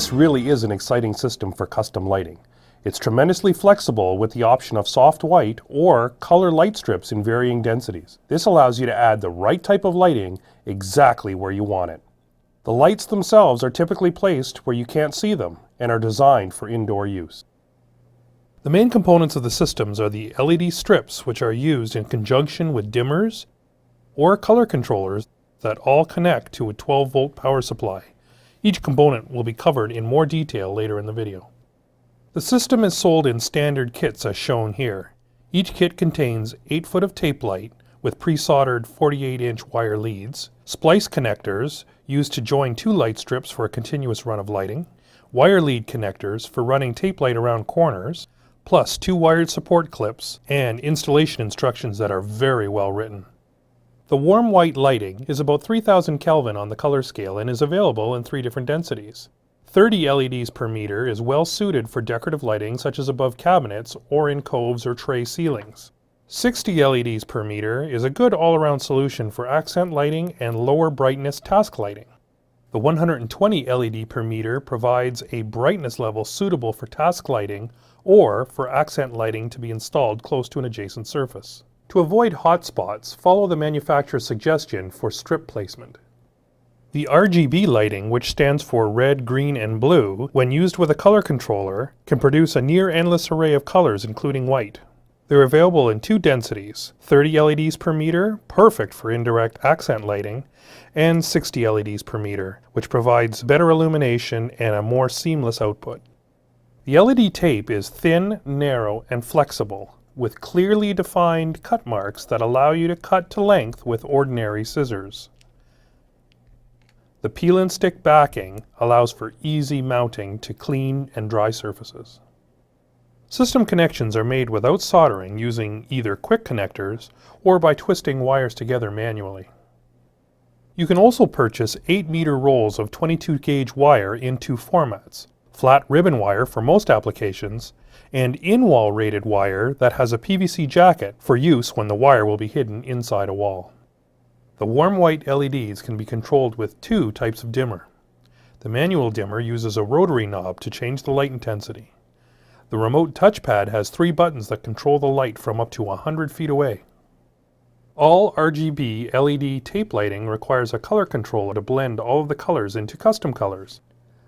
This really is an exciting system for custom lighting. It's tremendously flexible with the option of soft white or color light strips in varying densities. This allows you to add the right type of lighting exactly where you want it. The lights themselves are typically placed where you can't see them and are designed for indoor use. The main components of the systems are the LED strips, which are used in conjunction with dimmers or color controllers that all connect to a 12-volt power supply. Each component will be covered in more detail later in the video. The system is sold in standard kits as shown here. Each kit contains 8 foot of tape light with pre-soldered 48-inch wire leads, splice connectors used to join 2 light strips for a continuous run of lighting, wire lead connectors for running tape light around corners, plus 2 wired support clips and installation instructions that are very well written. The warm white lighting is about 3000 Kelvin on the color scale and is available in 3 different densities. 30 LEDs per meter is well suited for decorative lighting such as above cabinets or in coves or tray ceilings. 60 LEDs per meter is a good all-around solution for accent lighting and lower brightness task lighting. The 120 LED per meter provides a brightness level suitable for task lighting or for accent lighting to be installed close to an adjacent surface. To avoid hot spots, follow the manufacturer's suggestion for strip placement. The RGB lighting, which stands for red, green, and blue, when used with a color controller, can produce a near-endless array of colors including white. They're available in 2 densities, 30 LEDs per meter, perfect for indirect accent lighting, and 60 LEDs per meter, which provides better illumination and a more seamless output. The LED tape is thin, narrow, and flexible, with clearly defined cut marks that allow you to cut to length with ordinary scissors. The peel and stick backing allows for easy mounting to clean and dry surfaces. System connections are made without soldering using either quick connectors or by twisting wires together manually. You can also purchase 8-meter rolls of 22-gauge wire in 2 formats: flat ribbon wire for most applications, and in-wall rated wire that has a PVC jacket for use when the wire will be hidden inside a wall. The warm white LEDs can be controlled with 2 types of dimmer. The manual dimmer uses a rotary knob to change the light intensity. The remote touchpad has 3 buttons that control the light from up to 100 feet away. All RGB LED tape lighting requires a color controller to blend all of the colors into custom colors.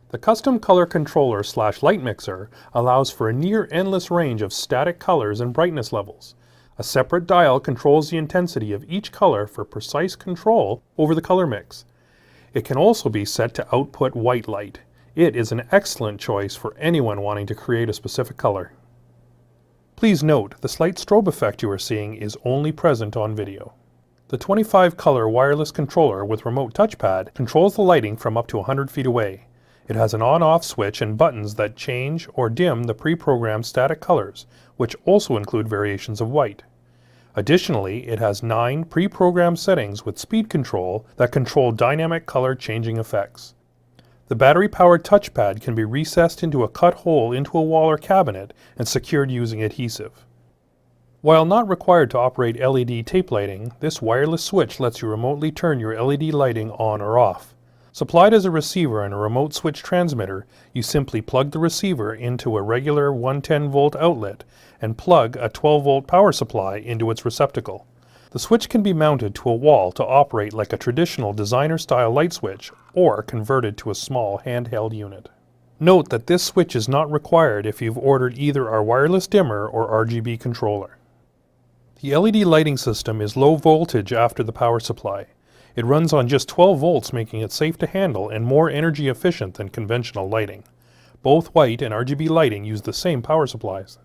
The custom color controller / light mixer allows for a near endless range of static colors and brightness levels. A separate dial controls the intensity of each color for precise control over the color mix. It can also be set to output white light. It is an excellent choice for anyone wanting to create a specific color. Please note, the slight strobe effect you are seeing is only present on video. The 25-color wireless controller with remote touchpad controls the lighting from up to 100 feet away. It has an on-off switch and buttons that change or dim the pre-programmed static colors, which also include variations of white. Additionally, it has 9 pre-programmed settings with speed control that control dynamic color changing effects. The battery-powered touchpad can be recessed into a cut hole into a wall or cabinet and secured using adhesive. While not required to operate LED tape lighting, this wireless switch lets you remotely turn your LED lighting on or off. Supplied as a receiver and a remote switch transmitter, you simply plug the receiver into a regular 110-volt outlet and plug a 12-volt power supply into its receptacle. The switch can be mounted to a wall to operate like a traditional designer-style light switch or converted to a small handheld unit. Note that this switch is not required if you've ordered either our wireless dimmer or RGB controller. The LED lighting system is low voltage after the power supply. It runs on just 12 volts, making it safe to handle and more energy efficient than conventional lighting. Both white and RGB lighting use the same power supplies.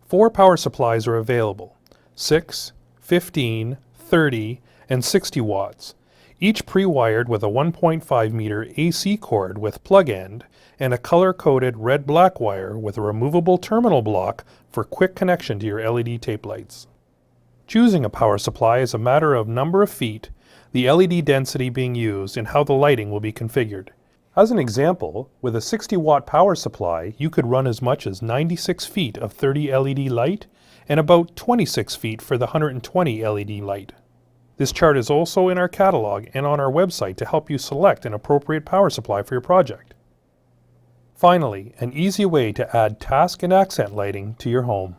4 power supplies are available: 6, 15, 30, and 60 watts, each pre-wired with a 1.5 meter AC cord with plug end and a color-coded red-black wire with a removable terminal block for quick connection to your LED tape lights. Choosing a power supply is a matter of number of feet, the LED density being used, and how the lighting will be configured. As an example, with a 60-watt power supply, you could run as much as 96 feet of 30 LED light and about 26 feet for the 120 LED light. This chart is also in our catalog and on our website to help you select an appropriate power supply for your project. Finally, an easy way to add task and accent lighting to your home.